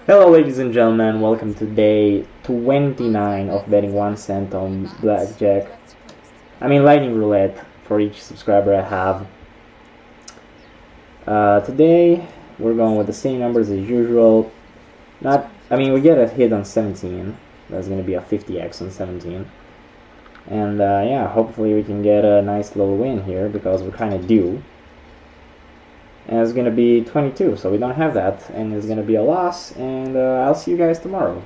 Hello ladies and gentlemen, welcome to day 29 of betting 1 cent on blackjack. Lightning Roulette for each subscriber I have. Today we're going with the same numbers as usual. We get a hit on 17. That's going to be a 50x on 17. And yeah, hopefully we can get a nice little win here because we're kind of due. And it's going to be 22, so we don't have that, and it's going to be a loss, and I'll see you guys tomorrow.